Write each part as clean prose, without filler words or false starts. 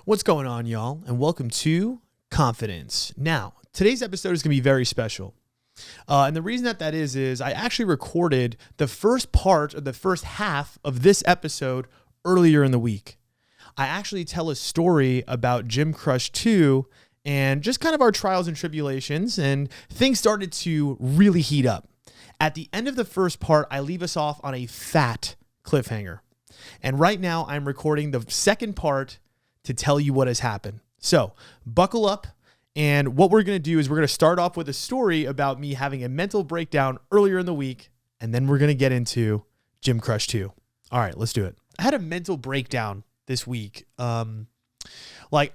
What's going on, y'all? And welcome to Confidence. Now, today's episode is going to be very special. And the reason that is I actually recorded the first part of the first half of this episode earlier in the week. I actually tell a story about Gym Crush 2 and just kind of our trials and tribulations, and things started to really heat up. At the end of the first part, I leave us off on a fat cliffhanger. And right now, I'm recording the second part to tell you what has happened. So buckle up. And what we're going to do is we're going to start off with a story about me having a mental breakdown earlier in the week. And then we're going to get into Gym Crush 2. All right, let's do it. I had a mental breakdown this week. I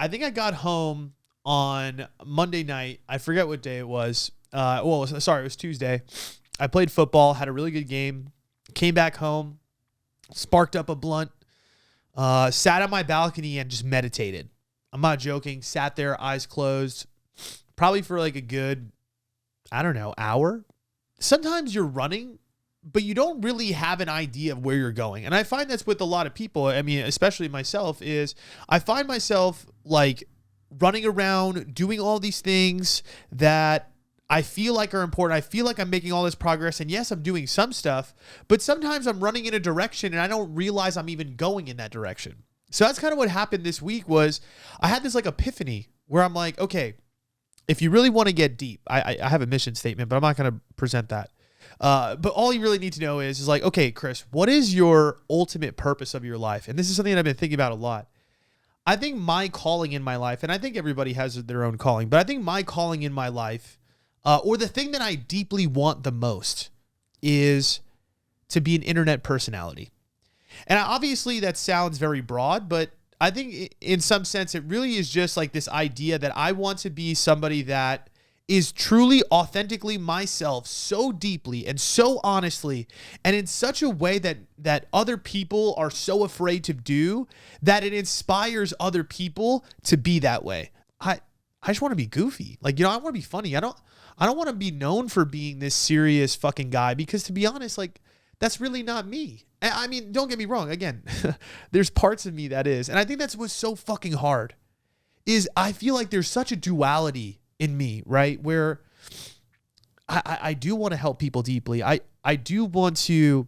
think I got home on Monday night. I forget what day it was. It was Tuesday. I played football, had a really good game, came back home, sparked up a blunt, sat on my balcony and just meditated. I'm not joking. Sat there, eyes closed, probably for like a good, hour. Sometimes you're running, but you don't really have an idea of where you're going. And I find that's with a lot of people. I mean, especially myself, is I find myself like running around, doing all these things that I feel like are important. I feel like I'm making all this progress. And yes, I'm doing some stuff, but sometimes I'm running in a direction and I don't realize I'm even going in that direction. So that's kind of what happened this week. Was I had this like epiphany where I'm like, okay, if you really want to get deep, I have a mission statement, but I'm not going to present that. But all you really need to know is like, okay, Chris, what is your ultimate purpose of your life? And this is something that I've been thinking about a lot. I think my calling in my life, and I think everybody has their own calling, but I think my calling in my life, or the thing that I deeply want the most, is to be an internet personality. And obviously that sounds very broad, but I think in some sense it really is just like this idea that I want to be somebody that is truly authentically myself so deeply and so honestly and in such a way that other people are so afraid to do, that it inspires other people to be that way. I just want to be goofy. I want to be funny. I don't want to be known for being this serious fucking guy, because to be honest, that's really not me. I mean, don't get me wrong. Again, there's parts of me that is. And I think that's what's so fucking hard, is I feel like there's such a duality in me, right? Where I do want to help people deeply. I do want to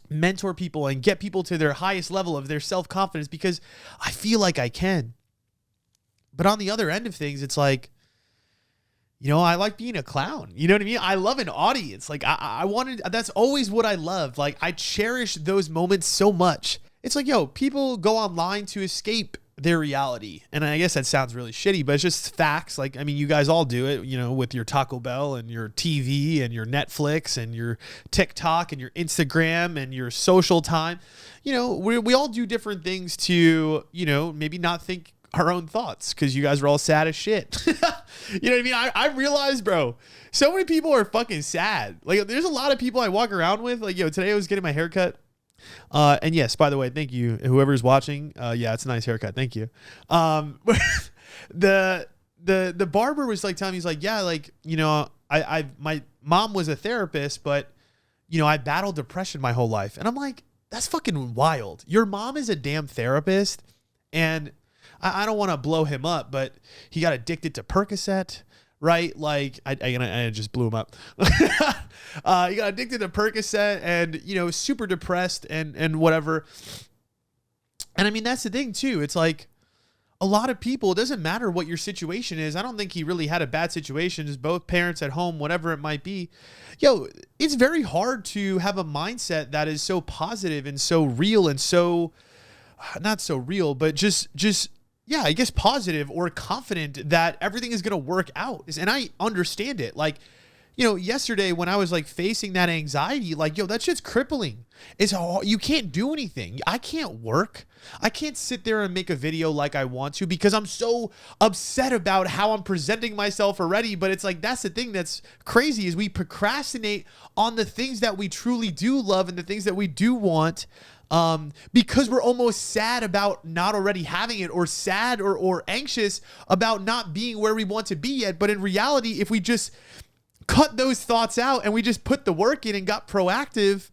mentor people and get people to their highest level of their self-confidence, because I feel like I can. But on the other end of things, it's like, I like being a clown. You know what I mean? I love an audience. That's always what I love. I cherish those moments so much. It's like, people go online to escape their reality. And I guess that sounds really shitty, but it's just facts. You guys all do it, with your Taco Bell and your TV and your Netflix and your TikTok and your Instagram and your social time. We all do different things to, maybe not think our own thoughts, because you guys are all sad as shit. You know what I mean? I realized, bro, so many people are fucking sad. There's a lot of people I walk around with. Today I was getting my hair cut. And yes, by the way, thank you, whoever's watching. Yeah, it's a nice haircut. Thank you. The barber was telling me, he's like, yeah, my mom was a therapist, but I battled depression my whole life. And I'm like, that's fucking wild. Your mom is a damn therapist, and I don't want to blow him up, but he got addicted to Percocet, right? I just blew him up. He got addicted to Percocet and, super depressed and whatever. And I mean, that's the thing too. It's like a lot of people, it doesn't matter what your situation is. I don't think he really had a bad situation. Just both parents at home, whatever it might be. It's very hard to have a mindset that is so positive and so real and so, not so real, but just yeah, I guess positive or confident that everything is going to work out. And I understand it. Yesterday when I was facing that anxiety, that shit's crippling. You can't do anything. I can't work. I can't sit there and make a video like I want to, because I'm so upset about how I'm presenting myself already. But it's that's the thing that's crazy, is we procrastinate on the things that we truly do love and the things that we do want. Because we're almost sad about not already having it, or sad or anxious about not being where we want to be yet. But in reality, if we just cut those thoughts out and we just put the work in and got proactive,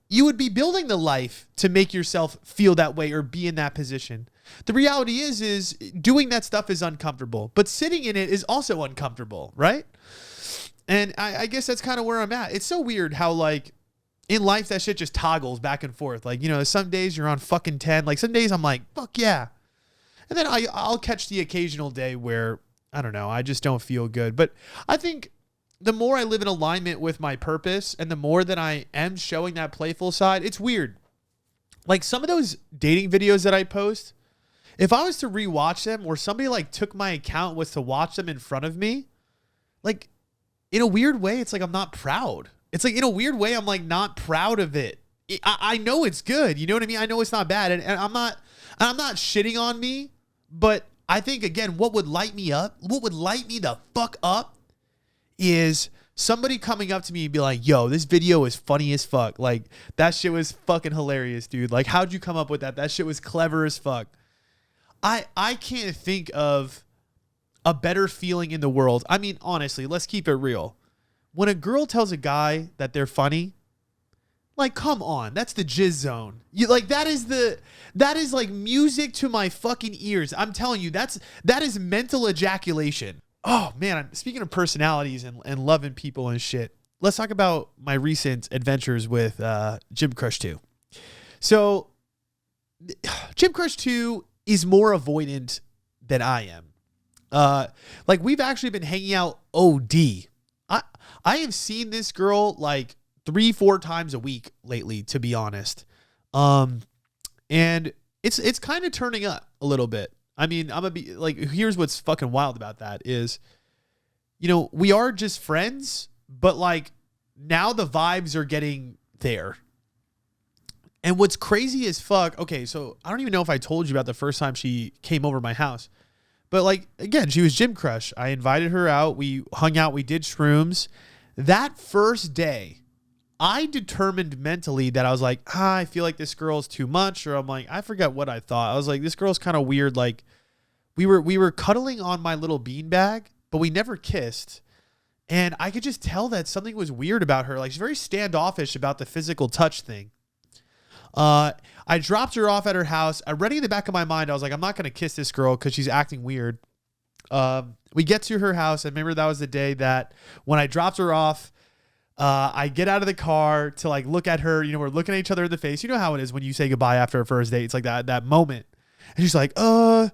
you would be building the life to make yourself feel that way or be in that position. the reality is doing that stuff is uncomfortable, but sitting in it is also uncomfortable, right? And I guess that's kind of where I'm at. It's so weird how like in life that shit just toggles back and forth. Like, you know, some days you're on fucking 10. Like some days I'm like, fuck yeah. And then I'll catch the occasional day where, I don't know, I just don't feel good. But I think the more I live in alignment with my purpose and the more that I am showing that playful side, it's weird. Like some of those dating videos that I post, if I was to rewatch them or somebody like took my account was to watch them in front of me, like in a weird way, it's like I'm not proud. It's like in a weird way, I'm like not proud of it. I know it's good. You know what I mean? I know it's not bad. And I'm not shitting on me, but I think again, what would light me the fuck up is somebody coming up to me and be like, yo, this video is funny as fuck. Like that shit was fucking hilarious, dude. Like, how'd you come up with that? That shit was clever as fuck. I can't think of a better feeling in the world. I mean, honestly, let's keep it real. When a girl tells a guy that they're funny, like, come on, that's the jizz zone. You like that is like music to my fucking ears. I'm telling you, that is mental ejaculation. Oh man, speaking of personalities and loving people and shit, let's talk about my recent adventures with Gym Crush 2. So Gym Crush 2 is more avoidant than I am. Like we've actually been hanging out OD. I have seen this girl like 3-4 times a week lately, to be honest. And it's kind of turning up a little bit. I mean, I'm gonna be like, here's what's fucking wild about that is, you know, we are just friends, but like now the vibes are getting there. And what's crazy as fuck. Okay. So I don't even know if I told you about the first time she came over my house. But like, again, she was Gym Crush. I invited her out. We hung out. We did shrooms. That first day, I determined mentally that I was like, I feel like this girl's too much. Or I'm like, I forget what I thought. I was like, this girl's kind of weird. Like we were cuddling on my little beanbag, but we never kissed. And I could just tell that something was weird about her. Like she's very standoffish about the physical touch thing. I dropped her off at her house. Already in the back of my mind, I was like, I'm not going to kiss this girl because she's acting weird. We get to her house. I remember that was the day that when I dropped her off, I get out of the car to like look at her. You know, we're looking at each other in the face. You know how it is when you say goodbye after a first date. It's like that moment. And she's like, you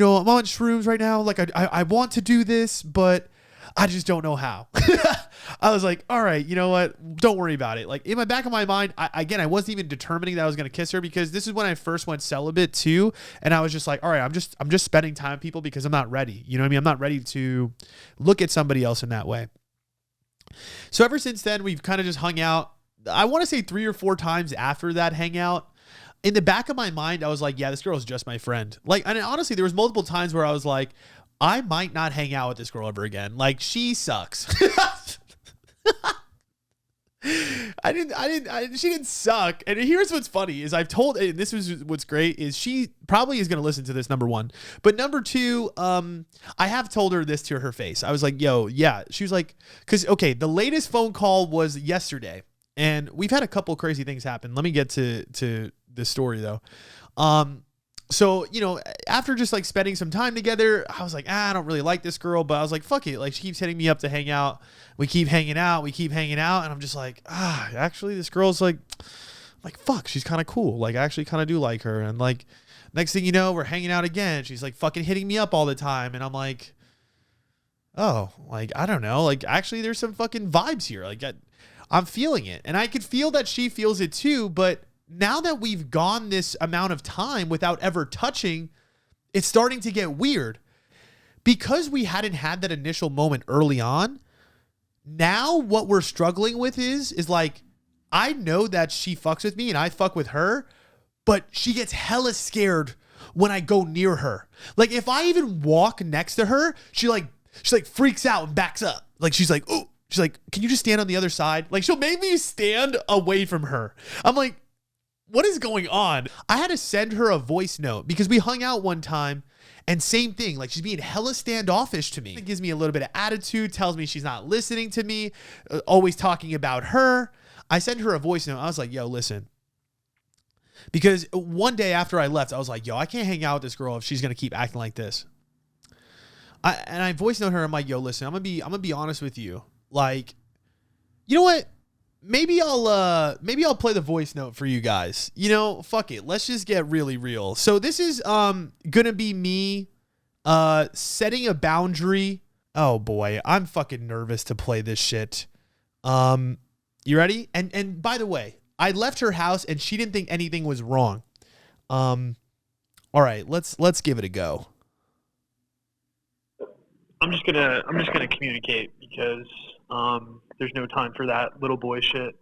know, I'm on shrooms right now. Like I want to do this, but I just don't know how. I was like, all right, you know what? Don't worry about it. Like in my back of my mind, I wasn't even determining that I was going to kiss her because this is when I first went celibate too. And I was just like, all right, I'm just spending time with people because I'm not ready. You know what I mean? I'm not ready to look at somebody else in that way. So ever since then, we've kind of just hung out. I want to say 3 or 4 times after that hangout. In the back of my mind, I was like, yeah, this girl is just my friend. Like, and honestly, there was multiple times where I was like, I might not hang out with this girl ever again. Like, she sucks. She didn't suck. And here's what's funny is I've told, and this is what's great is she probably is going to listen to this, number one, but number two, I have told her this to her face. I was like, yo, yeah. She was like, cause okay. The latest phone call was yesterday and we've had a couple crazy things happen. Let me get to this story though. So, you know, after just like spending some time together, I was like, I don't really like this girl, but I was like, fuck it. Like she keeps hitting me up to hang out. We keep hanging out. And I'm just like, actually this girl's like fuck, she's kind of cool. Like I actually kind of do like her. And like, next thing you know, we're hanging out again. She's like fucking hitting me up all the time. And I'm like, oh, like, I don't know. Like actually there's some fucking vibes here. Like I'm feeling it. And I could feel that she feels it too, but now that we've gone this amount of time without ever touching, it's starting to get weird because we hadn't had that initial moment early on. Now what we're struggling with is like, I know that she fucks with me and I fuck with her, but she gets hella scared when I go near her. Like if I even walk next to her, she freaks out and backs up. Like she's like, oh, she's like, can you just stand on the other side? Like she'll make me stand away from her. I'm like, what is going on? I had to send her a voice note because we hung out one time and same thing. Like she's being hella standoffish to me. It gives me a little bit of attitude, tells me she's not listening to me, always talking about her. I sent her a voice note. I was like, yo, listen, Because one day after I left, I was like, yo, I can't hang out with this girl if she's going to keep acting like this. I voice note her. I'm like, yo, listen, I'm going to be honest with you. Like, you know what? Maybe I'll play the voice note for you guys. You know, fuck it. Let's just get really real. So this is going to be me setting a boundary. Oh boy, I'm fucking nervous to play this shit. You ready? And by the way, I left her house and she didn't think anything was wrong. All right, let's give it a go. I'm just gonna communicate because there's no time for that little boy shit.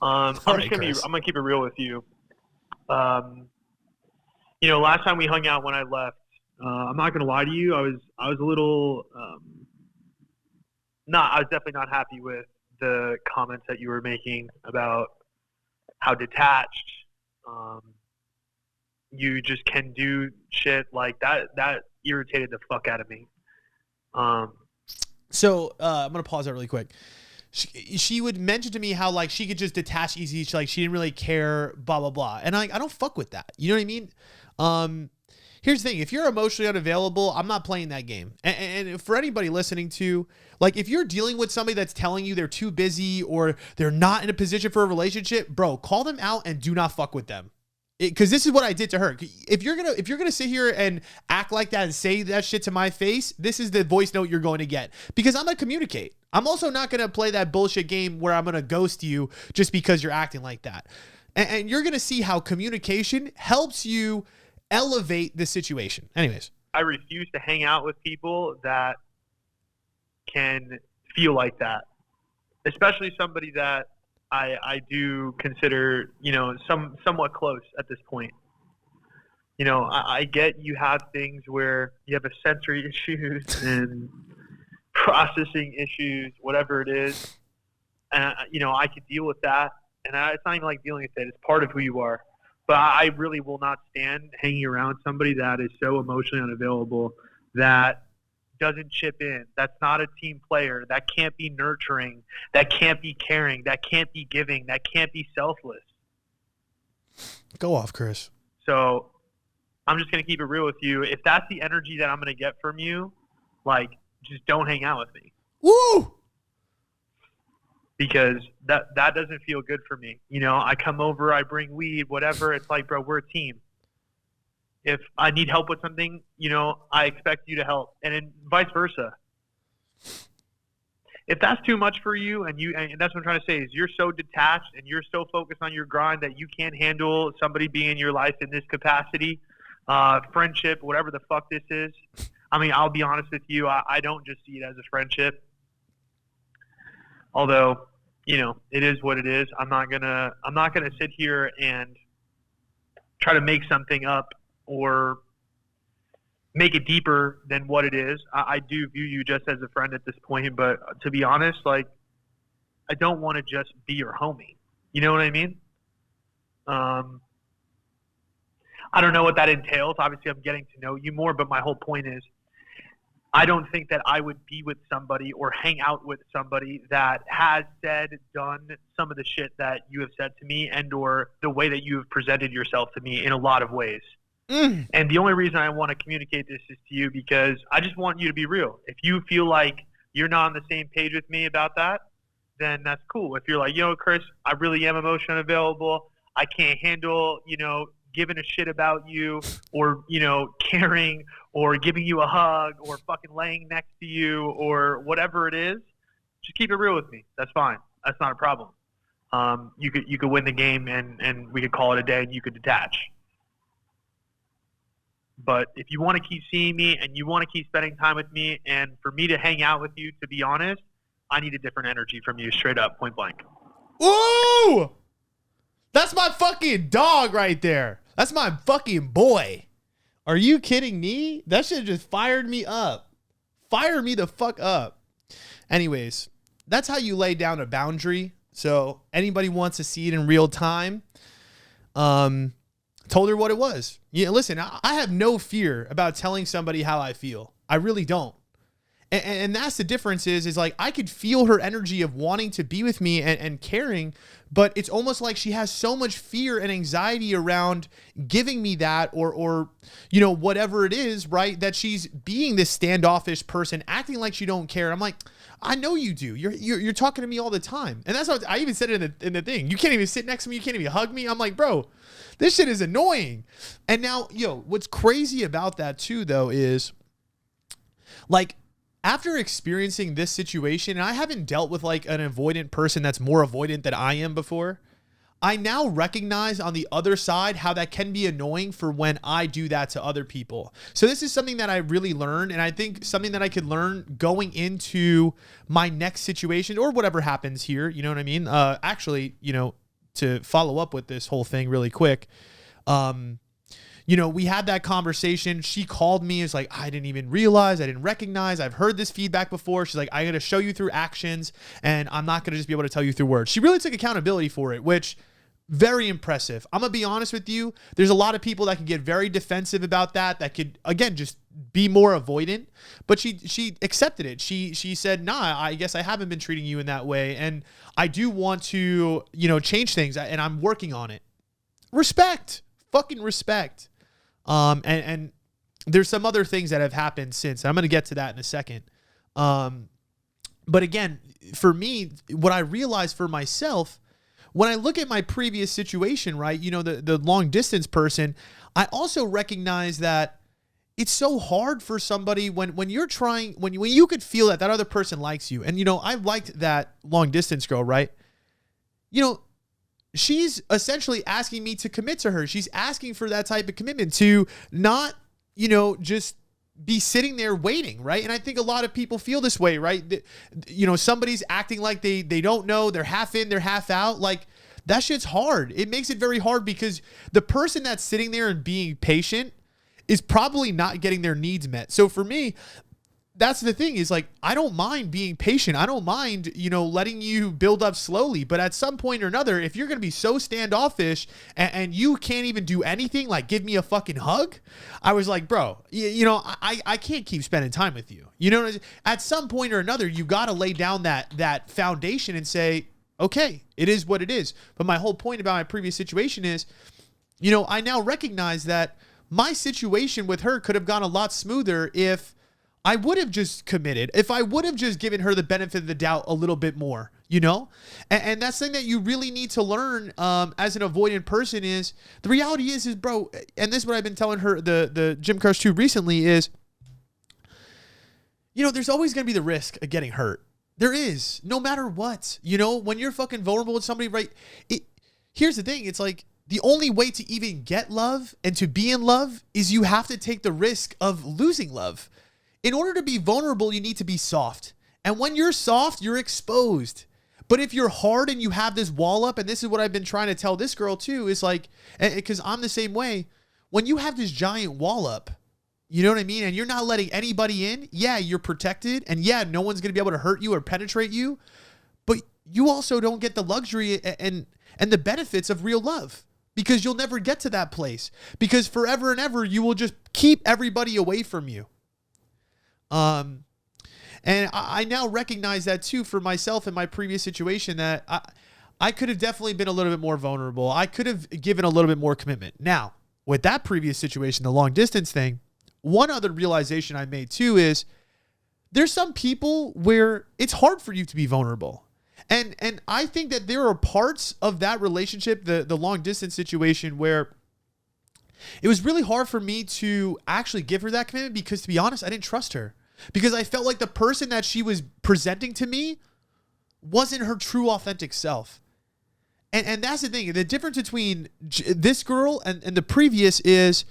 I'm gonna keep it real with you. You know, last time we hung out when I left, I'm not gonna lie to you, I was a little I was definitely not happy with the comments that you were making about how detached you just can do shit like that. That irritated the fuck out of me. So I'm gonna pause that really quick. She would mention to me how like she could just detach easy, like she didn't really care, blah blah blah, and I don't fuck with that. You know what I mean? Here's the thing: if you're emotionally unavailable, I'm not playing that game. And for anybody listening to, like, if you're dealing with somebody that's telling you they're too busy or they're not in a position for a relationship, bro, call them out and do not fuck with them. Because this is what I did to her. If you're gonna sit here and act like that and say that shit to my face, this is the voice note you're going to get. Because I'm gonna communicate. I'm also not gonna play that bullshit game where I'm gonna ghost you just because you're acting like that. And you're gonna see how communication helps you elevate the situation. Anyways, I refuse to hang out with people that can feel like that, especially somebody that I do consider, you know, somewhat close at this point. You know, I get you have things where you have a sensory issues and processing issues, whatever it is. And, you know, I could deal with that. And it's not even like dealing with it. It's part of who you are. But I really will not stand hanging around somebody that is so emotionally unavailable, that doesn't chip in, that's not a team player, that can't be nurturing, that can't be caring, that can't be giving, that can't be selfless. Go off, Chris. So I'm just going to keep it real with you. If that's the energy that I'm going to get from you, like, just don't hang out with me. Woo! Because that doesn't feel good for me. You know, I come over, I bring weed, whatever. It's like, bro, we're a team. If I need help with something, you know, I expect you to help, and then vice versa. If that's too much for you, and that's what I'm trying to say, is you're so detached and you're so focused on your grind that you can't handle somebody being in your life in this capacity, friendship, whatever the fuck this is. I mean, I'll be honest with you, I don't just see it as a friendship. Although, you know, it is what it is. I'm not gonna sit here and try to make something up or make it deeper than what it is. I do view you just as a friend at this point, but to be honest, like, I don't want to just be your homie. You know what I mean? I don't know what that entails. Obviously, I'm getting to know you more, but my whole point is, I don't think that I would be with somebody or hang out with somebody that has said, done some of the shit that you have said to me, and or the way that you have presented yourself to me in a lot of ways. And the only reason I want to communicate this is to you because I just want you to be real. If you feel like you're not on the same page with me about that, then that's cool. If you're like, you know, Chris, I really am emotionally unavailable, I can't handle, you know, giving a shit about you, or, you know, caring, or giving you a hug, or fucking laying next to you, or whatever it is, just keep it real with me. That's fine. That's not a problem. You could win the game, and we could call it a day, and you could detach. But if you want to keep seeing me and you want to keep spending time with me, and for me to hang out with you, to be honest, I need a different energy from you, straight up, point blank. Ooh! That's my fucking dog right there. That's my fucking boy. Are you kidding me? That shit just fired me up. Fire me the fuck up. Anyways, that's how you lay down a boundary. So anybody wants to see it in real time, told her what it was. Yeah, listen, I have no fear about telling somebody how I feel. I really don't. And that's the difference is like, I could feel her energy of wanting to be with me and caring, but it's almost like she has so much fear and anxiety around giving me that or, you know, whatever it is, right? That she's being this standoffish person, acting like she don't care. I'm like, I know you do. You're talking to me all the time. And that's what I even said it in the thing. You can't even sit next to me. You can't even hug me. I'm like, bro, this shit is annoying. And now, what's crazy about that too, though, is like, after experiencing this situation, and I haven't dealt with like an avoidant person that's more avoidant than I am before, I now recognize on the other side how that can be annoying for when I do that to other people. So this is something that I really learned, and I think something that I could learn going into my next situation or whatever happens here. You know what I mean? Actually, to follow up with this whole thing really quick, we had that conversation. She called me. It's like, I didn't even realize, I didn't recognize. I've heard this feedback before. She's like, I'm going to show you through actions, and I'm not going to just be able to tell you through words. She really took accountability for it, which very impressive. I'm going to be honest with you. There's a lot of people that can get very defensive about that could, again, just be more avoidant, but she accepted it. She said, nah, I guess I haven't been treating you in that way. And I do want to, change things, and I'm working on it. Respect, fucking respect. And there's some other things that have happened since. I'm going to get to that in a second. But again, for me, what I realized for myself, when I look at my previous situation, right, the long distance person, I also recognize that it's so hard for somebody when you're trying, when you could feel that other person likes you. And, I liked that long distance girl, right? She's essentially asking me to commit to her. She's asking for that type of commitment, to not, just be sitting there waiting, right? And I think a lot of people feel this way, right? Somebody's acting like they don't know, they're half in, they're half out. Like, that shit's hard. It makes it very hard because the person that's sitting there and being patient is probably not getting their needs met. So for me, that's the thing, is like, I don't mind being patient. I don't mind, letting you build up slowly. But at some point or another, if you're going to be so standoffish and you can't even do anything, like give me a fucking hug, I was like, bro, I can't keep spending time with you. At some point or another, you got to lay down that foundation and say, okay, it is what it is. But my whole point about my previous situation is, I now recognize that my situation with her could have gone a lot smoother if I would have just committed, if I would have just given her the benefit of the doubt a little bit more, and that's something that you really need to learn as an avoidant person. Is the reality is bro, and this is what I've been telling her, the gym crush too recently, is, there's always going to be the risk of getting hurt. There is, no matter what, when you're fucking vulnerable with somebody, right? Here's the thing. It's like, the only way to even get love and to be in love is you have to take the risk of losing love. In order to be vulnerable, you need to be soft. And when you're soft, you're exposed. But if you're hard and you have this wall up, and this is what I've been trying to tell this girl too, is like, because I'm the same way, when you have this giant wall up, you know what I mean? And you're not letting anybody in, yeah, you're protected. And yeah, no one's going to be able to hurt you or penetrate you. But you also don't get the luxury and the benefits of real love, because you'll never get to that place, because forever and ever, you will just keep everybody away from you. And I now recognize that too for myself in my previous situation, that I could have definitely been a little bit more vulnerable. I could have given a little bit more commitment. Now, with that previous situation, the long distance thing, one other realization I made too is there's some people where it's hard for you to be vulnerable. And I think that there are parts of that relationship, the long distance situation, where it was really hard for me to actually give her that commitment, because, to be honest, I didn't trust her. Because I felt like the person that she was presenting to me wasn't her true, authentic self. And that's the thing. The difference between this girl and the previous is,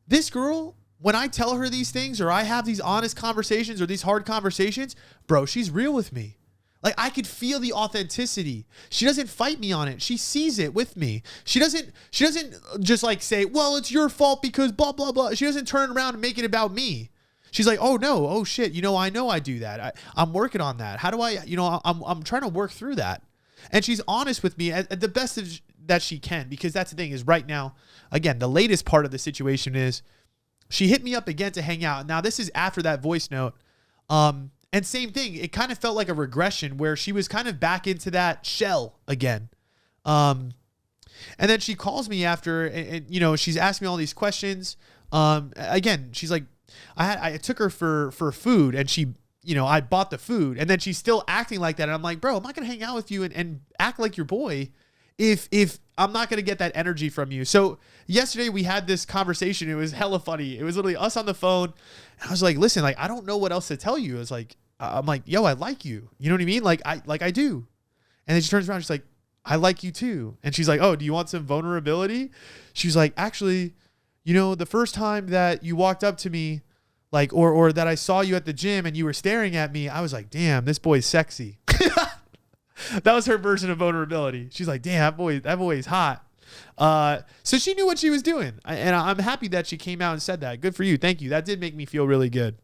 this girl, when I tell her these things, or I have these honest conversations or these hard conversations, bro, she's real with me. Like, I could feel the authenticity. She doesn't fight me on it. She sees it with me. She doesn't just like say, well, it's your fault because blah, blah, blah. She doesn't turn around and make it about me. She's like, oh no, oh shit. I know I do that. I'm working on that. How do I, I'm trying to work through that. And she's honest with me at the best that she can, because that's the thing, is right now, again, the latest part of the situation is she hit me up again to hang out. Now, this is after that voice note. And And same thing, it kind of felt like a regression where she was kind of back into that shell again. And then she calls me after, and you know, she's asked me all these questions. Again, she's like, I took her for food, and she, you know, I bought the food, and then she's still acting like that. And I'm like, bro, I'm not going to hang out with you and act like your boy if I'm not going to get that energy from you. So yesterday we had this conversation. It was hella funny. It was literally us on the phone. And I was like, listen, like, I don't know what else to tell you. It's like, I'm like, yo, I like you. You know what I mean? Like I do. And then she turns around. She's like, I like you too. And she's like, oh, do you want some vulnerability? She's like, actually, you know, the first time that you walked up to me, like, or that I saw you at the gym and you were staring at me, I was like, damn, this boy's sexy. That was her version of vulnerability. She's like, damn, that boy's hot. So she knew what she was doing. And I'm happy that she came out and said that. Good for you. Thank you. That did make me feel really good.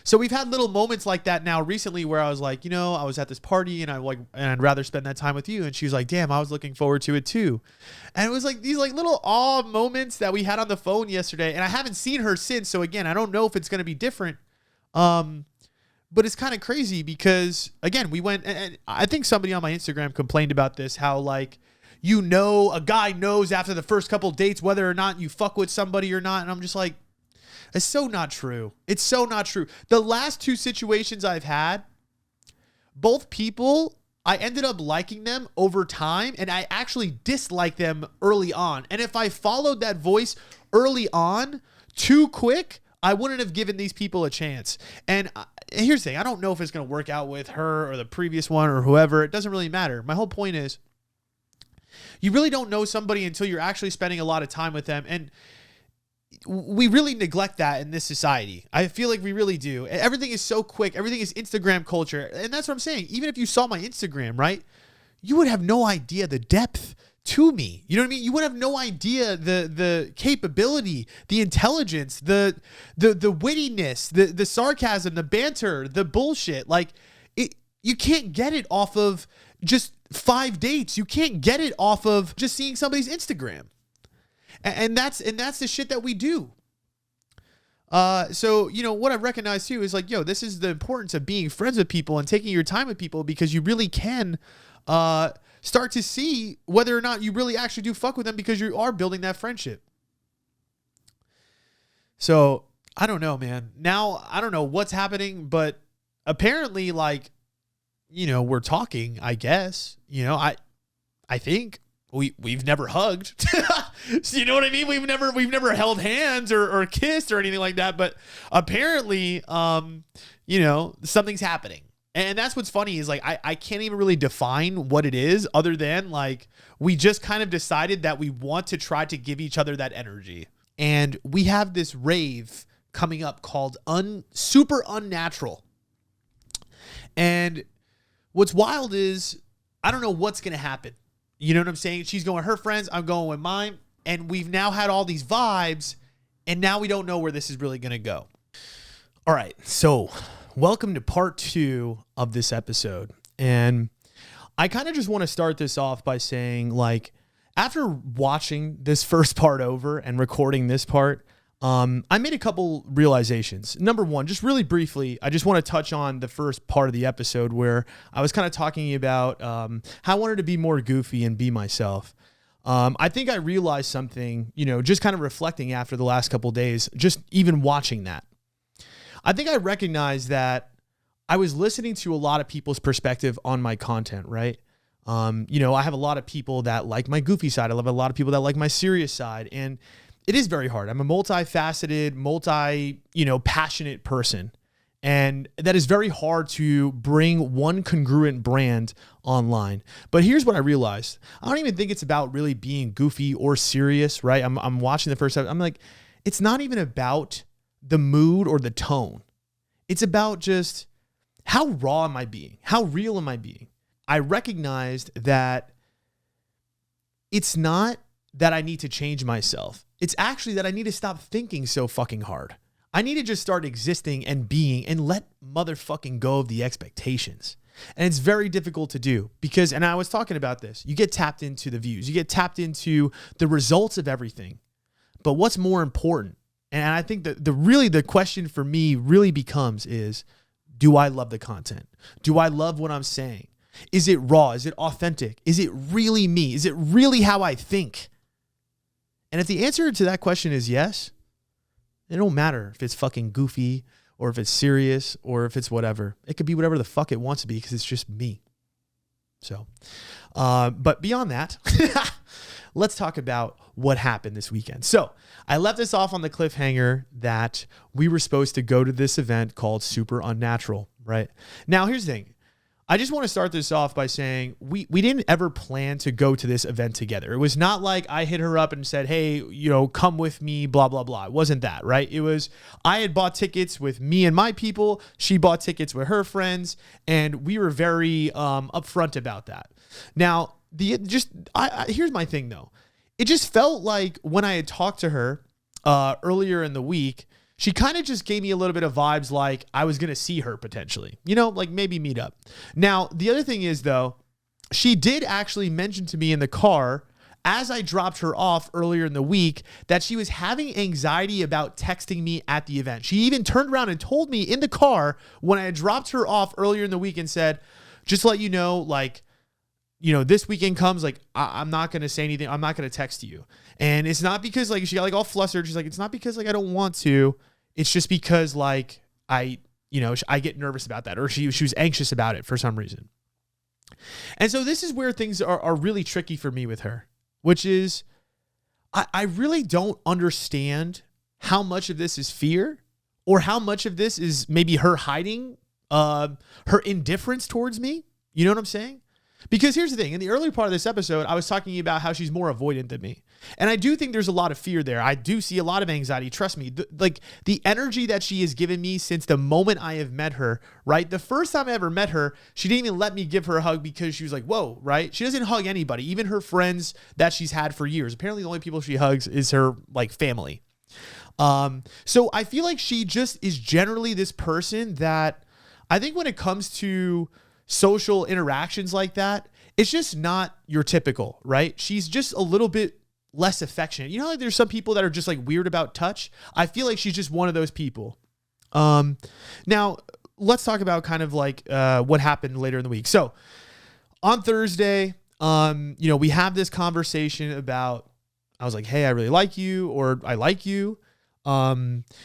So we've had little moments like that now recently where I was like, you know, I was at this party and I'd rather spend that time with you. And she was like, damn, I was looking forward to it too. And it was like these like little awe moments that we had on the phone yesterday. And I haven't seen her since. So again, I don't know if it's going to be different. But it's kind of crazy because again, we went, and I think somebody on my Instagram complained about this, how like, you know, a guy knows after the first couple dates whether or not you fuck with somebody or not. And I'm just like, it's so not true. It's so not true. The last two situations I've had, both people, I ended up liking them over time, and I actually disliked them early on. And if I followed that voice early on too quick, I wouldn't have given these people a chance. And here's the thing. I don't know if it's going to work out with her or the previous one or whoever. It doesn't really matter. My whole point is you really don't know somebody until you're actually spending a lot of time with them. And we really neglect that in this society. I feel like we really do. Everything is so quick. Everything is Instagram culture. And that's what I'm saying. Even if you saw my Instagram, right, you would have no idea the depth to me. You know what I mean? You would have no idea the capability, the intelligence, the wittiness, the sarcasm, the banter, the bullshit. Like you can't get it off of just 5 dates. You can't get it off of just seeing somebody's Instagram. And that's the shit that we do. So, you know, what I've recognized too is like, yo, this is the importance of being friends with people and taking your time with people, because you really can start to see whether or not you really actually do fuck with them, because you are building that friendship. So I don't know, man. Now, I don't know what's happening, but apparently, like, you know, we're talking, I guess. You know, I think we've never hugged. So you know what I mean? We've never held hands or kissed or anything like that. But apparently, you know, something's happening. And that's what's funny is like, I can't even really define what it is, other than like, we just kind of decided that we want to try to give each other that energy. And we have this rave coming up called Super Unnatural. And what's wild is I don't know what's going to happen. You know what I'm saying? She's going with her friends. I'm going with mine. And we've now had all these vibes, and now we don't know where this is really going to go. All right. So welcome to part 2 of this episode. And I kind of just want to start this off by saying, like, after watching this first part over and recording this part, I made a couple realizations. Number one, just really briefly, I just want to touch on the first part of the episode where I was kind of talking about how I wanted to be more goofy and be myself. I think I realized something, you know, just kind of reflecting after the last couple of days, just even watching that. I think I recognized that I was listening to a lot of people's perspective on my content, right? You know, I have a lot of people that like my goofy side. I have a lot of people that like my serious side. And it is very hard. I'm a multifaceted, passionate person. And that is very hard to bring one congruent brand online. But here's what I realized. I don't even think it's about really being goofy or serious, right? I'm watching the first episode. I'm like, it's not even about the mood or the tone. It's about just how raw am I being? How real am I being? I recognized that it's not that I need to change myself. It's actually that I need to stop thinking so fucking hard. I need to just start existing and being and let motherfucking go of the expectations. And it's very difficult to do because, and I was talking about this, you get tapped into the views, you get tapped into the results of everything. But what's more important? And I think that the question for me really becomes is, Do I love the content? Do I love what I'm saying? Is it raw? Is it authentic? Is it really me? Is it really how I think? And if the answer to that question is yes, it don't matter if it's fucking goofy or if it's serious or if it's whatever. It could be whatever the fuck it wants to be because it's just me. So, but beyond that, let's talk about what happened this weekend. So I left this off on the cliffhanger that we were supposed to go to this event called Super Unnatural, right? Now, here's the thing. I just want to start this off by saying we didn't ever plan to go to this event together. It was not like I hit her up and said, hey, come with me, blah, blah, blah. It wasn't that, right? It was, I had bought tickets with me and my people. She bought tickets with her friends, and we were very upfront about that. Now, here's my thing though. It just felt like when I had talked to her earlier in the week, she kind of just gave me a little bit of vibes like I was going to see her potentially, like maybe meet up. Now, the other thing is though, she did actually mention to me in the car as I dropped her off earlier in the week that she was having anxiety about texting me at the event. She even turned around and told me in the car when I had dropped her off earlier in the week and said, just to let you know, this weekend comes, I'm not going to say anything. I'm not going to text you. And it's not because she got all flustered. She's like, it's not because I don't want to. It's just because I get nervous about that, or she was anxious about it for some reason. And so this is where things are really tricky for me with her, which is I really don't understand how much of this is fear or how much of this is maybe her hiding her indifference towards me. You know what I'm saying? Because here's the thing. In the earlier part of this episode, I was talking about how she's more avoidant than me. And I do think there's a lot of fear there. I do see a lot of anxiety. Trust me. The energy that she has given me since the moment I have met her, right? The first time I ever met her, she didn't even let me give her a hug because she was like, whoa, right? She doesn't hug anybody, even her friends that she's had for years. Apparently the only people she hugs is her family. So I feel like she just is generally this person that I think when it comes to social interactions like that, it's just not your typical, right? She's just a little bit less affectionate. There's some people that are just weird about touch. I feel like she's just one of those people. Now let's talk about kind of what happened later in the week. So on Thursday, we have this conversation about, I was like, hey, I really like you, or I like you.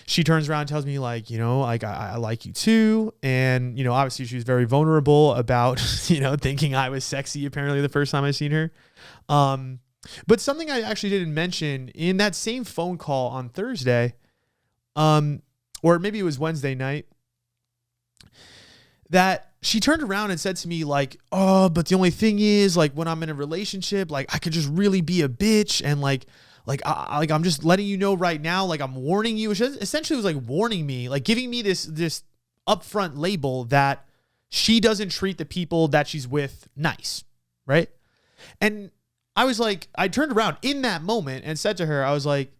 She turns around and tells me I like you too. And, obviously she was very vulnerable about, thinking I was sexy apparently the first time I seen her. But something I actually didn't mention in that same phone call on Thursday, or maybe it was Wednesday night, that she turned around and said to me oh, but the only thing is when I'm in a relationship, I could just really be a bitch. And I'm just letting you know right now, I'm warning you, which essentially was warning me, giving me this upfront label that she doesn't treat the people that she's with nice. Right. And I turned around in that moment and said to her, I was like,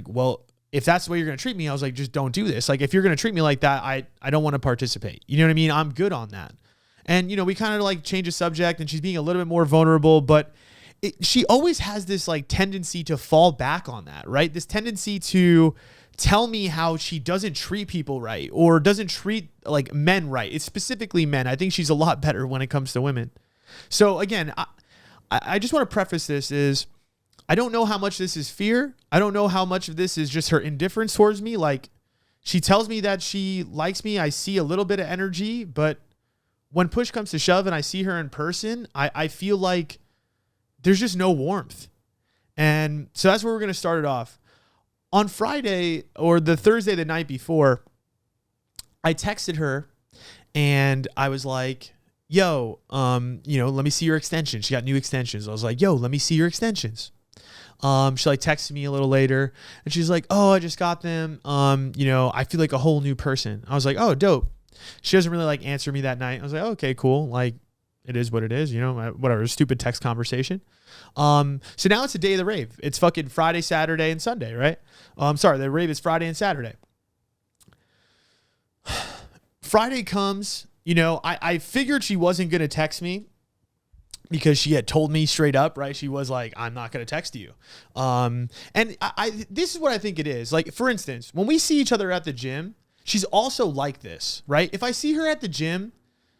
well, if that's the way you're going to treat me, I was like, just don't do this. If you're going to treat me like that, I don't want to participate. You know what I mean? I'm good on that. And, we kind of change the subject, and she's being a little bit more vulnerable, but she always has this tendency to fall back on that, right? This tendency to tell me how she doesn't treat people right or doesn't treat men right. It's specifically men. I think she's a lot better when it comes to women. So again, I just want to preface this is I don't know how much this is fear. I don't know how much of this is just her indifference towards me. She tells me that she likes me. I see a little bit of energy, but when push comes to shove and I see her in person, I feel like there's just no warmth. And so that's where we're going to start it off. On Friday or the Thursday, the night before, I texted her and I was like, yo, let me see your extensions. She got new extensions. I was like, yo, let me see your extensions. She texted me a little later and she's like, oh, I just got them. I feel like a whole new person. I was like, oh, dope. She doesn't really answer me that night. I was like, oh, okay, cool. It is what it is, whatever, stupid text conversation. So now it's the day of the rave. It's fucking Friday, Saturday, and Sunday, right? The rave is Friday and Saturday. Friday comes, I figured she wasn't going to text me because she had told me straight up, right? She was like, I'm not going to text you. And this is what I think it is. For instance, when we see each other at the gym, she's also like this, right? If I see her at the gym,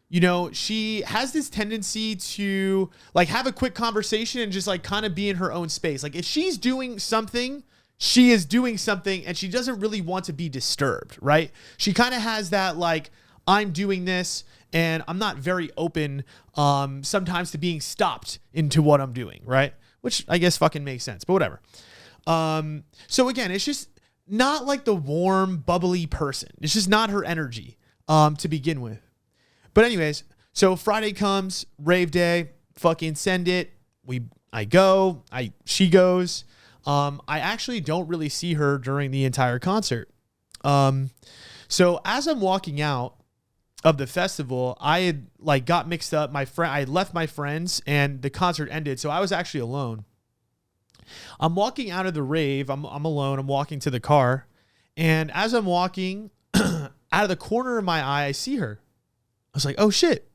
you know, she has this tendency to like have a quick conversation and just like kind of be in her own space. Like if she's doing something, she is doing something and she doesn't really want to be disturbed, right? She kind of has that like, I'm doing this and I'm not very open sometimes to being stopped into what I'm doing, right? Which I guess fucking makes sense, but whatever. So again, it's just not like the warm, bubbly person. It's just not her energy to begin with. But anyways, so Friday comes, rave day, fucking send it. She goes. I actually don't really see her during the entire concert. So as I'm walking out of the festival, I had like got mixed up. I left my friends and the concert ended. So I was actually alone. I'm walking out of the rave. I'm alone. I'm walking to the car. And as I'm walking out of the corner of my eye, I see her. I was like, oh shit.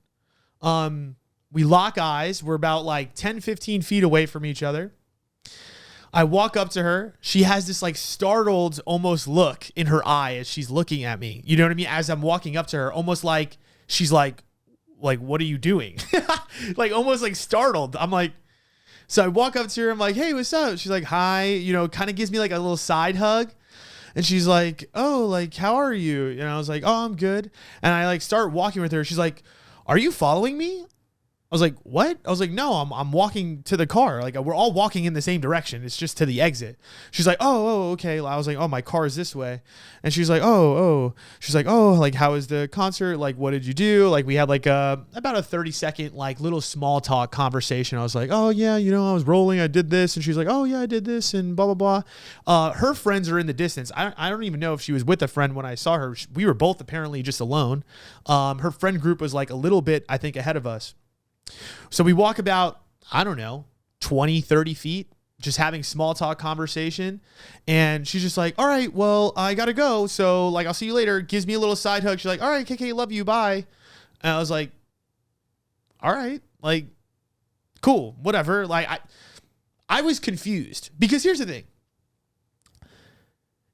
We lock eyes. We're about like 10, 15 feet away from each other. I walk up to her. She has this like startled almost look in her eye as she's looking at me. You know what I mean? As I'm walking up to her, almost like she's like, what are you doing? Like almost like startled. I'm like, so I walk up to her. I'm like, hey, what's up? She's like, hi, you know, kind of gives me like a little side hug. And she's like, oh, like, how are you? And I was like, oh, I'm good. And I like start walking with her. She's like, are you following me? I was like, what? I was like, no, I'm walking to the car. Like we're all walking in the same direction. It's just to the exit. She's like, oh, okay. I was like, oh, my car is this way. And she's like, oh. She's like, oh, like, how was the concert? Like, what did you do? Like we had like about a 30-second, like little small talk conversation. I was like, oh yeah, you know, I was rolling. I did this. And she's like, oh yeah, I did this and blah, blah, blah. Her friends are in the distance. I don't even know if she was with a friend when I saw her. We were both apparently just alone. Her friend group was like a little bit, I think, ahead of us. So we walk about, I don't know, 20, 30 feet, just having small talk conversation. And she's just like, all right, well, I got to go. So like, I'll see you later. Gives me a little side hug. She's like, all right, KK, love you. Bye. And I was like, all right, like, cool, whatever. Like I was confused because here's the thing.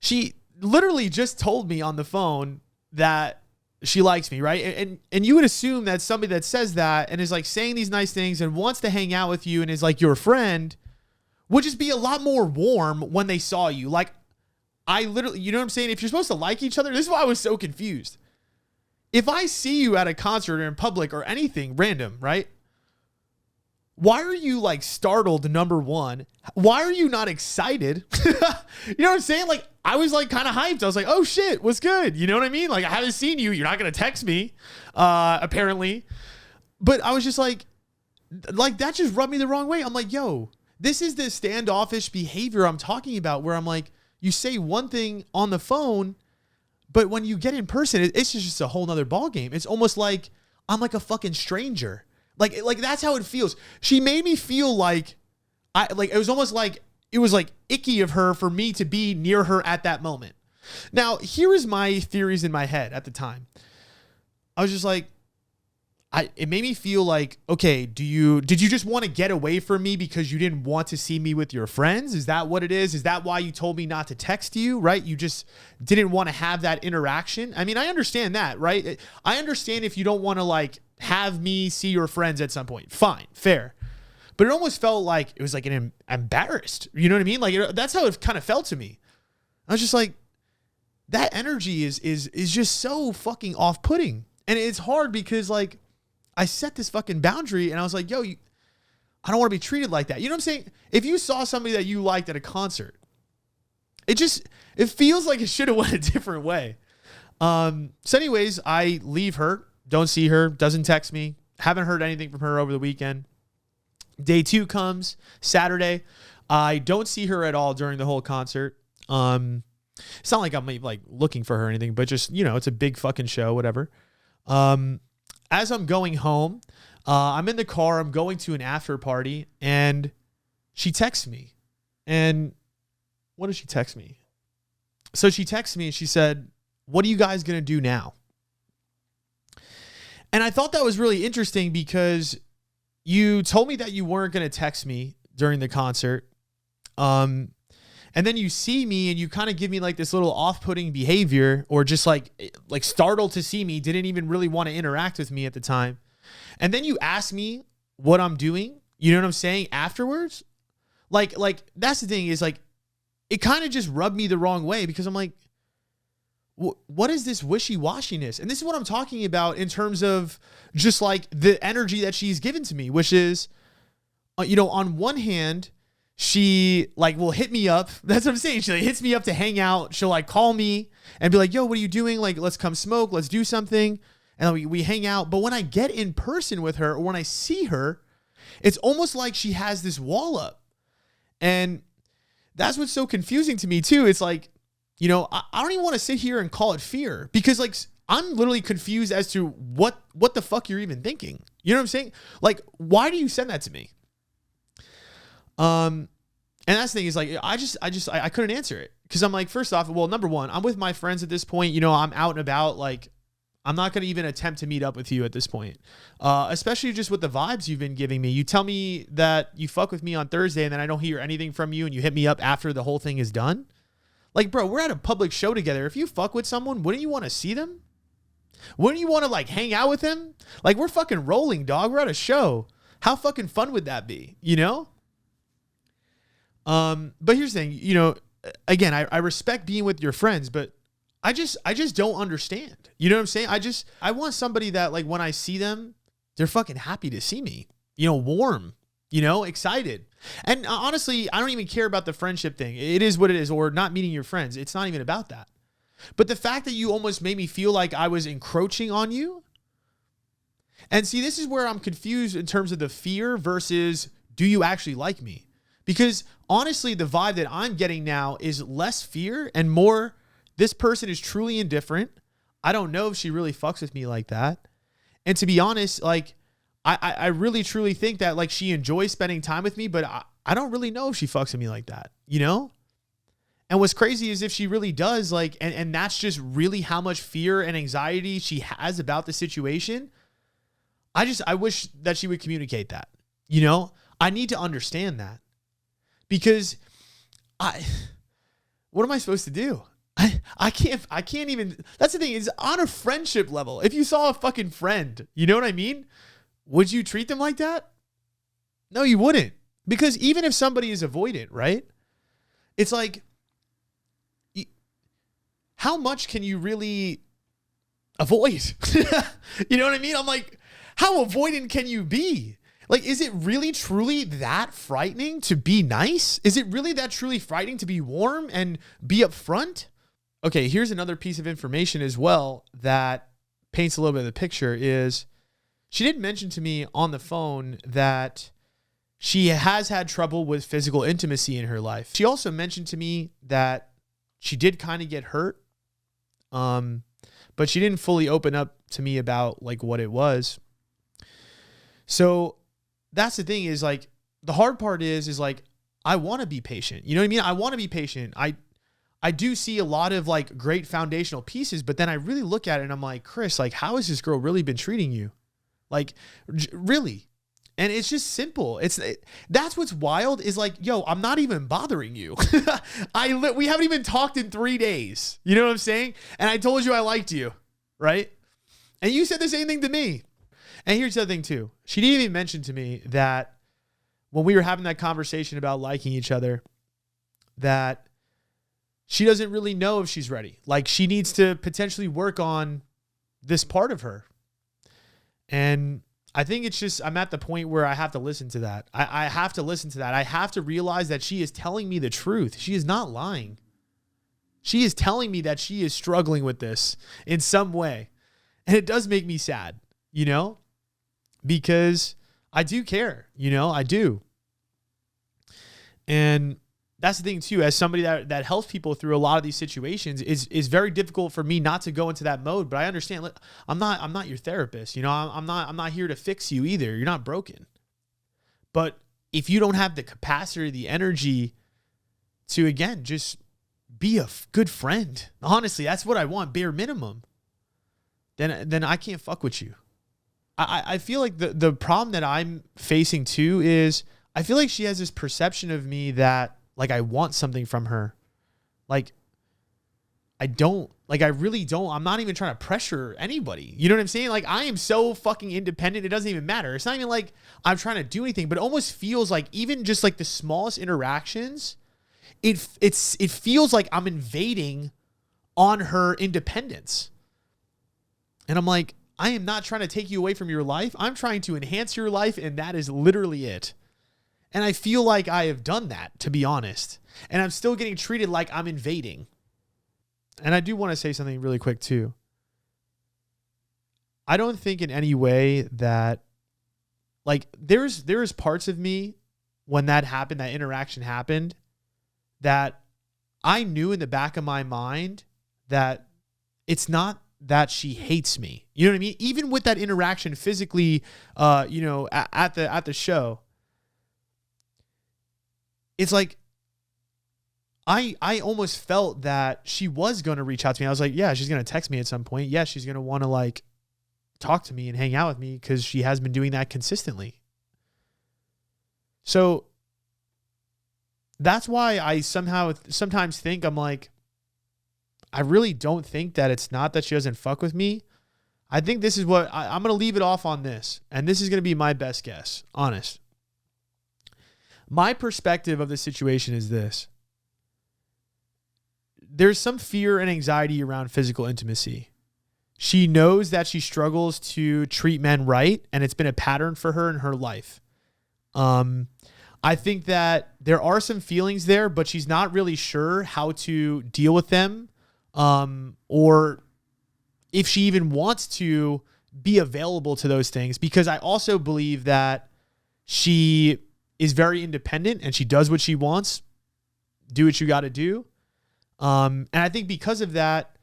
She literally just told me on the phone that she likes me, right? And you would assume that somebody that says that and is like saying these nice things and wants to hang out with you and is like your friend would just be a lot more warm when they saw you. Like I literally, you know what I'm saying? If you're supposed to like each other, this is why I was so confused. If I see you at a concert or in public or anything random, right? Why are you like startled, number one? Why are you not excited? You know what I'm saying? Like I was like kind of hyped. I was like, oh shit, what's good? You know what I mean? Like I haven't seen you. You're not going to text me, apparently. But I was just like that just rubbed me the wrong way. I'm like, yo, this is the standoffish behavior I'm talking about where I'm like, you say one thing on the phone, but when you get in person, it's just a whole nother ball game. It's almost like I'm like a fucking stranger. Like that's how it feels. She made me feel like it was almost like it was like icky of her for me to be near her at that moment. Now, here is my theories in my head at the time. I was just like, it made me feel like, okay, did you just want to get away from me because you didn't want to see me with your friends? Is that what it is? Is that why you told me not to text you, right? You just didn't want to have that interaction. I mean, I understand that, right? I understand if you don't want to like have me see your friends at some point. Fine, fair. But it almost felt like it was like an embarrassed. You know what I mean? Like that's how it kind of felt to me. I was just like, that energy is just so fucking off-putting. And it's hard because like I set this fucking boundary and I was like, yo, I don't want to be treated like that. You know what I'm saying? If you saw somebody that you liked at a concert, it feels like it should have went a different way. So anyways, I leave her, don't see her, doesn't text me, haven't heard anything from her over the weekend. Day 2 comes, Saturday. I don't see her at all during the whole concert. It's not like I'm like looking for her or anything, but just, you know, it's a big fucking show, whatever. As I'm going home, I'm in the car, I'm going to an after party, and she texts me. And what did she text me? So she texts me and she said, what are you guys going to do now? And I thought that was really interesting because you told me that you weren't going to text me during the concert. And And then you see me and you kind of give me like this little off-putting behavior, or just like startled to see me, didn't even really want to interact with me at the time. And then you ask me what I'm doing, you know what I'm saying, afterwards? Like that's the thing, is like, it kind of just rubbed me the wrong way, because I'm like, what is this wishy-washiness? And this is what I'm talking about in terms of just like the energy that she's given to me, which is, on one hand, she like will hit me up. That's what I'm saying. She like hits me up to hang out. She'll like call me and be like, yo, what are you doing? Like, let's come smoke. Let's do something. And we hang out. But when I get in person with her, or when I see her, it's almost like she has this wall up. And that's what's so confusing to me too. It's like, I don't even want to sit here and call it fear, because like I'm literally confused as to what the fuck you're even thinking. You know what I'm saying? Like, why do you send that to me? And that's the thing, is like, I couldn't answer it, because I'm like, first off, well, number one, I'm with my friends at this point. I'm out and about. Like, I'm not going to even attempt to meet up with you at this point, especially just with the vibes you've been giving me. You tell me that you fuck with me on Thursday, and then I don't hear anything from you, and you hit me up after the whole thing is done. Like, bro, we're at a public show together. If you fuck with someone, wouldn't you want to see them? Wouldn't you want to like hang out with them? Like, we're fucking rolling, dog. We're at a show. How fucking fun would that be? But here's the thing, again, I respect being with your friends, but I just don't understand. You know what I'm saying? I want somebody that, like, when I see them, they're fucking happy to see me, warm, excited. And honestly, I don't even care about the friendship thing. It is what it is, or not meeting your friends. It's not even about that. But the fact that you almost made me feel like I was encroaching on you. And see, this is where I'm confused in terms of the fear versus, do you actually like me? Because honestly, the vibe that I'm getting now is less fear and more, this person is truly indifferent. I don't know if she really fucks with me like that. And to be honest, like, I really truly think that like she enjoys spending time with me, but I don't really know if she fucks with me like that, And what's crazy is if she really does, like, and that's just really how much fear and anxiety she has about the situation. I wish that she would communicate that, I need to understand that, because what am I supposed to do? I can't even, that's the thing, is on a friendship level. If you saw a fucking friend, you know what I mean? Would you treat them like that? No, you wouldn't. Because even if somebody is avoidant, right? It's like, how much can you really avoid? You know what I mean? I'm like, how avoidant can you be? Like, is it really truly that frightening to be nice? Is it really that truly frightening to be warm and be upfront? Okay, here's another piece of information as well that paints a little bit of the picture. Is she did mention to me on the phone that she has had trouble with physical intimacy in her life. She also mentioned to me that she did kind of get hurt, but she didn't fully open up to me about like what it was. So that's the thing, is like, the hard part is like, I want to be patient. You know what I mean? I want to be patient. I do see a lot of like great foundational pieces, but then I really look at it and I'm like, Chris, like, how has this girl really been treating you? Like, really? And it's just simple. That's what's wild, is like, yo, I'm not even bothering you. We haven't even talked in 3 days. You know what I'm saying? And I told you I liked you, right? And you said the same thing to me. And here's the other thing too. She didn't even mention to me that when we were having that conversation about liking each other, that she doesn't really know if she's ready. Like, she needs to potentially work on this part of her. And I think it's just, I'm at the point where I have to listen to that. I have to listen to that. I have to realize that she is telling me the truth. She is not lying. She is telling me that she is struggling with this in some way. And it does make me sad, because I do care, I do. And that's the thing too, as somebody that helps people through a lot of these situations, is very difficult for me not to go into that mode. But I understand, look, I'm not your therapist. I'm not here to fix you either. You're not broken. But if you don't have the capacity, the energy to, again, just be a good friend, honestly, that's what I want, bare minimum, then I can't fuck with you. I feel like the problem that I'm facing too is, I feel like she has this perception of me that like I want something from her. Like I really don't. I'm not even trying to pressure anybody. You know what I'm saying? Like I am so fucking independent. It doesn't even matter. It's not even like I'm trying to do anything, but it almost feels like even just like the smallest interactions, it feels like I'm invading on her independence. And I'm like, I am not trying to take you away from your life. I'm trying to enhance your life, and that is literally it. And I feel like I have done that, to be honest. And I'm still getting treated like I'm invading. And I do want to say something really quick too. I don't think in any way that, like, there's parts of me when that happened, that interaction happened, that I knew in the back of my mind that it's not that she hates me. You know what I mean? Even with that interaction physically, at the show, it's like, I almost felt that she was going to reach out to me. I was like, yeah, she's going to text me at some point. Yeah, she's going to want to like talk to me and hang out with me because she has been doing that consistently. So that's why I sometimes think I'm like, I really don't think that it's not that she doesn't fuck with me. I think this is what I'm going to leave it off on this. And this is going to be my best guess, honest. My perspective of the situation is this. There's some fear and anxiety around physical intimacy. She knows that she struggles to treat men right, and it's been a pattern for her in her life. I think that there are some feelings there, but she's not really sure how to deal with them, or if she even wants to be available to those things, because I also believe that she is very independent and she does what she wants. Do what you got to do. And I think because of that,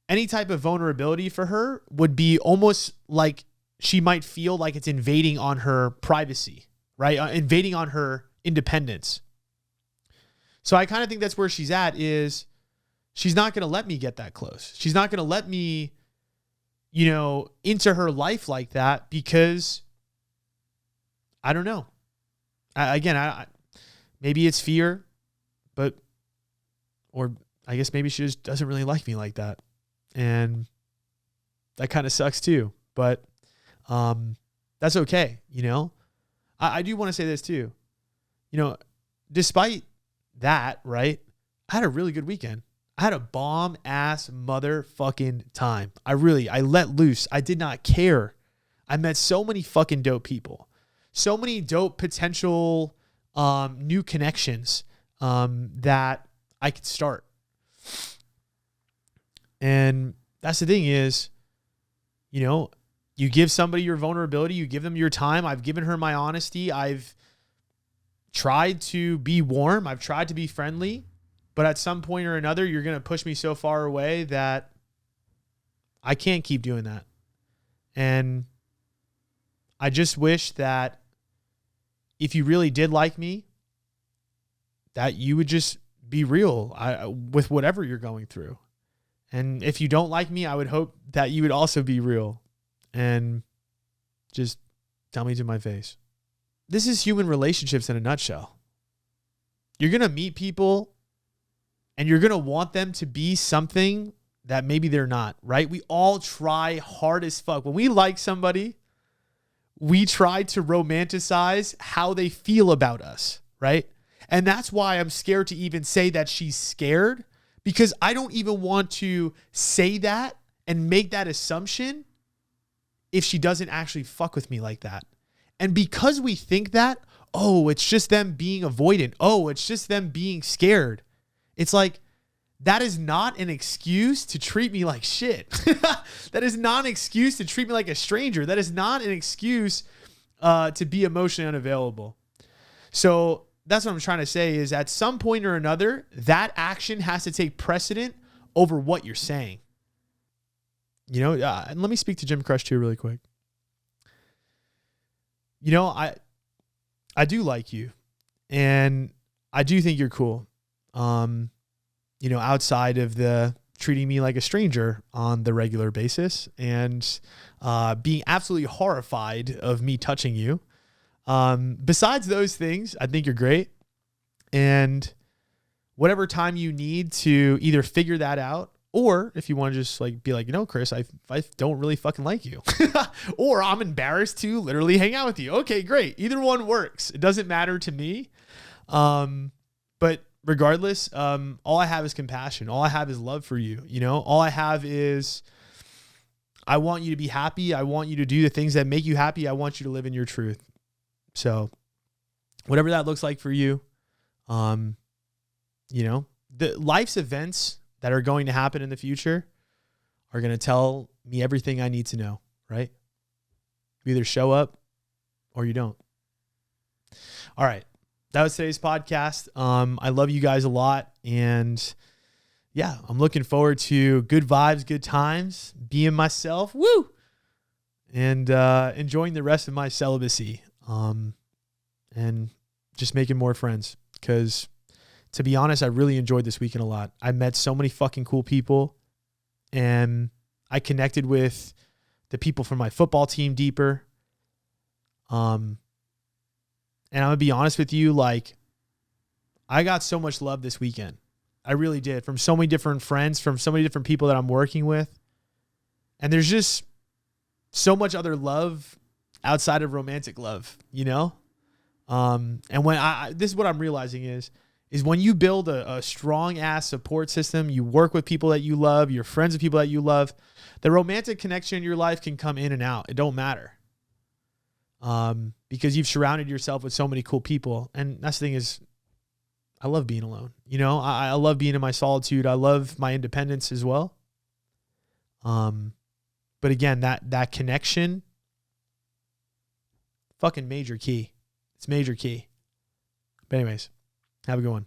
any type of vulnerability for her would be almost like she might feel like it's invading on her privacy, right? Invading on her independence. So I kind of think that's where she's at, is she's not going to let me get that close. She's not going to let me, into her life like that, because I don't know. Maybe it's fear, or I guess maybe she just doesn't really like me like that. And that kind of sucks too. But that's okay, I do want to say this too. Despite that, right, I had a really good weekend. I had a bomb-ass motherfucking time. I let loose. I did not care. I met so many fucking dope people. So many dope potential new connections that I could start. And that's the thing is, you give somebody your vulnerability, you give them your time. I've given her my honesty. I've tried to be warm. I've tried to be friendly, but at some point or another, you're going to push me so far away that I can't keep doing that. And I just wish that if you really did like me, that you would just be real with whatever you're going through. And if you don't like me, I would hope that you would also be real and just tell me to my face. This is human relationships in a nutshell. You're going to meet people and you're going to want them to be something that maybe they're not, right? We all try hard as fuck. When we like somebody, we try to romanticize how they feel about us, right? And that's why I'm scared to even say that she's scared, because I don't even want to say that and make that assumption if she doesn't actually fuck with me like that. And because we think that, oh, it's just them being avoidant. Oh, it's just them being scared. It's like, that is not an excuse to treat me like shit. That is not an excuse to treat me like a stranger. That is not an excuse to be emotionally unavailable. So that's what I'm trying to say, is at some point or another, that action has to take precedent over what you're saying. And let me speak to Jim Crush too really quick. I do like you, and I do think you're cool. Outside of the treating me like a stranger on the regular basis and being absolutely horrified of me touching you. Besides those things, I think you're great. And whatever time you need to either figure that out, or if you want to just like be like, Chris, I don't really fucking like you, or I'm embarrassed to literally hang out with you. Okay, great. Either one works. It doesn't matter to me. But regardless, all I have is compassion. All I have is love for you. All I have is, I want you to be happy. I want you to do the things that make you happy. I want you to live in your truth. So whatever that looks like for you, the life's events that are going to happen in the future are going to tell me everything I need to know, right? You either show up or you don't. All right. That was today's podcast. I love you guys a lot. And yeah, I'm looking forward to good vibes, good times, being myself. Woo! And enjoying the rest of my celibacy. And just making more friends. Because to be honest, I really enjoyed this weekend a lot. I met so many fucking cool people. And I connected with the people from my football team deeper. And I'm going to be honest with you, like, I got so much love this weekend. I really did, from so many different friends, from so many different people that I'm working with. And there's just so much other love outside of romantic love, And when this is what I'm realizing is when you build a strong ass support system, you work with people that you love, you're friends with people that you love, the romantic connection in your life can come in and out. It don't matter. Because you've surrounded yourself with so many cool people. And that's the thing is, I love being alone. I love being in my solitude. I love my independence as well. But again, that connection, fucking major key. It's major key. But anyways, have a good one.